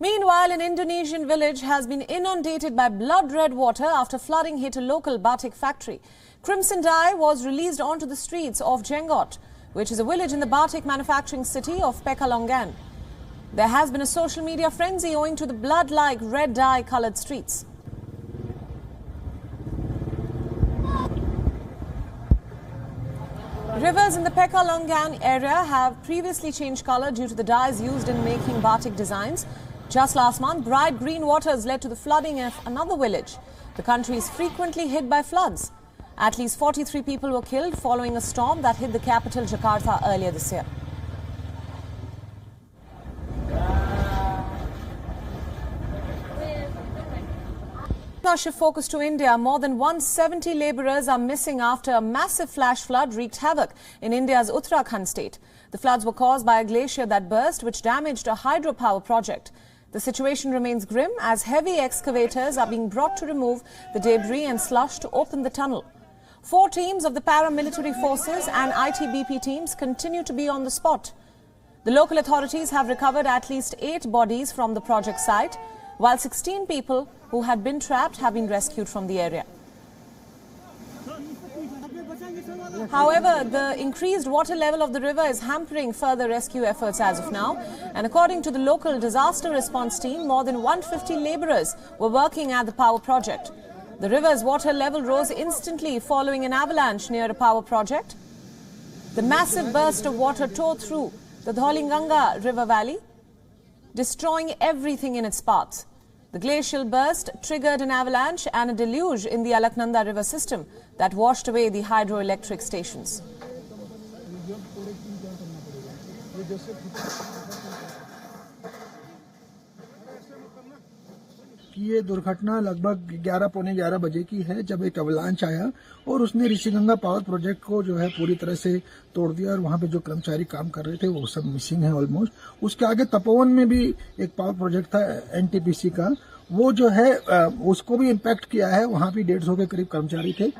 Meanwhile, an Indonesian village has been inundated by blood-red water after flooding hit a local batik factory. Crimson dye was released onto the streets of Jenggot, which is a village in the batik manufacturing city of Pekalongan. There has been a social media frenzy owing to the blood-like red dye-coloured streets. Rivers in the Pekalongan area have previously changed colour due to the dyes used in making batik designs. Just last month, bright green waters led to the flooding of another village. The country is frequently hit by floods. At least 43 people were killed following a storm that hit the capital Jakarta earlier this year. Now shift focus to India. More than 170 labourers are missing after a massive flash flood wreaked havoc in India's Uttarakhand state. The floods were caused by a glacier that burst, which damaged a hydropower project. The situation remains grim as heavy excavators are being brought to remove the debris and slush to open the tunnel. 4 teams of the paramilitary forces and ITBP teams continue to be on the spot. The local authorities have recovered at least 8 bodies from the project site, while 16 people who had been trapped have been rescued from the area. However, the increased water level of the river is hampering further rescue efforts as of now. And according to the local disaster response team, more than 150 labourers were working at the power project. The river's water level rose instantly following an avalanche near a power project. The massive burst of water tore through the Dholinganga river valley, destroying everything in its path. The glacial burst triggered an avalanche and a deluge in the Alaknanda river system that washed away the hydroelectric stations. ये दुर्घटना लगभग 11 बजे की है जब एक avalanche आया और उसने ऋषिगंगा पावर प्रोजेक्ट को जो है पूरी तरह से तोड़ दिया और वहां पे जो कर्मचारी काम कर रहे थे वो सब मिसिंग है ऑलमोस्ट। उसके आगे तपोवन में भी एक पावर प्रोजेक्ट था एनटीपीसी का, वो जो है उसको भी इम्पैक्ट किया है, वहां भी 150 के करीब कर्मचारी थे।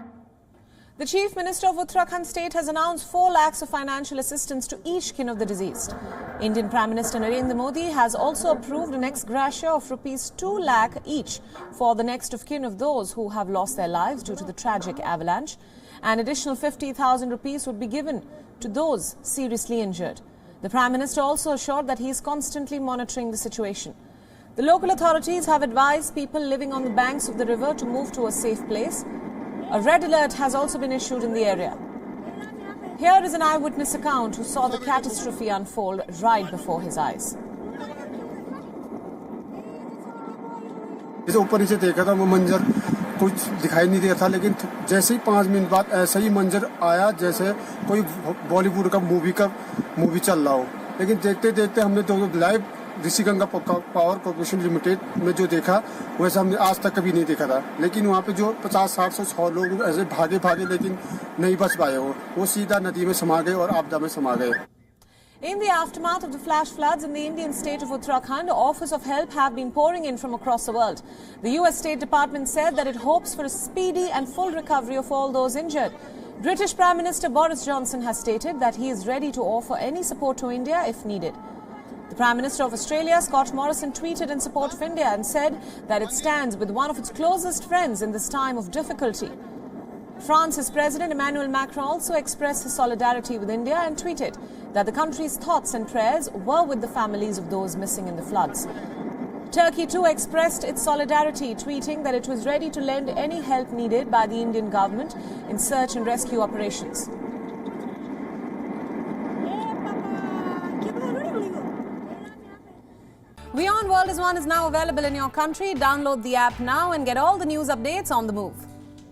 The Chief Minister of Uttarakhand State has announced 4 lakhs of financial assistance to each kin of the deceased. Indian Prime Minister Narendra Modi has also approved an ex gratia of rupees 2 lakh each for the next of kin of those who have lost their lives due to the tragic avalanche. An additional 50,000 rupees would be given to those seriously injured. The Prime Minister also assured that he is constantly monitoring the situation. The local authorities have advised people living on the banks of the river to move to a safe place. A red alert has also been issued in the area. Here is an eyewitness account who saw the catastrophe unfold right before his eyes. इसे ऊपर नीचे देखा था वो मंजर कुछ दिखाई नहीं दिया था, लेकिन जैसे ही 5 मिनट बाद ऐसा ही मंजर आया जैसे कोई बॉलीवुड का मूवी चल रहा हो। लेकिन देखते देखते हमने तो live Rishiganga power corporation limited में जो देखा वैसा हमने आज तक कभी नहीं देखा था। लेकिन वहाँ पे जो 50, 60, 100 लोग ऐसे भागे लेकिन नहीं बच पाए, वो सीधा नदी में समा गए और आपदा में समा गए। In the aftermath of the flash floods in the Indian state of Uttarakhand, offers of help have been pouring in from across the world. The US State Department said that it hopes for a speedy and full recovery of all those injured. British Prime Minister Boris Johnson has stated that he is ready to offer any support to India if needed. The Prime Minister of Australia, Scott Morrison, tweeted in support of India and said that it stands with one of its closest friends in this time of difficulty. France's President Emmanuel Macron also expressed his solidarity with India and tweeted that the country's thoughts and prayers were with the families of those missing in the floods. Turkey too expressed its solidarity, tweeting that it was ready to lend any help needed by the Indian government in search and rescue operations. WION World is now available in your country. Download the app now and get all the news updates on the move.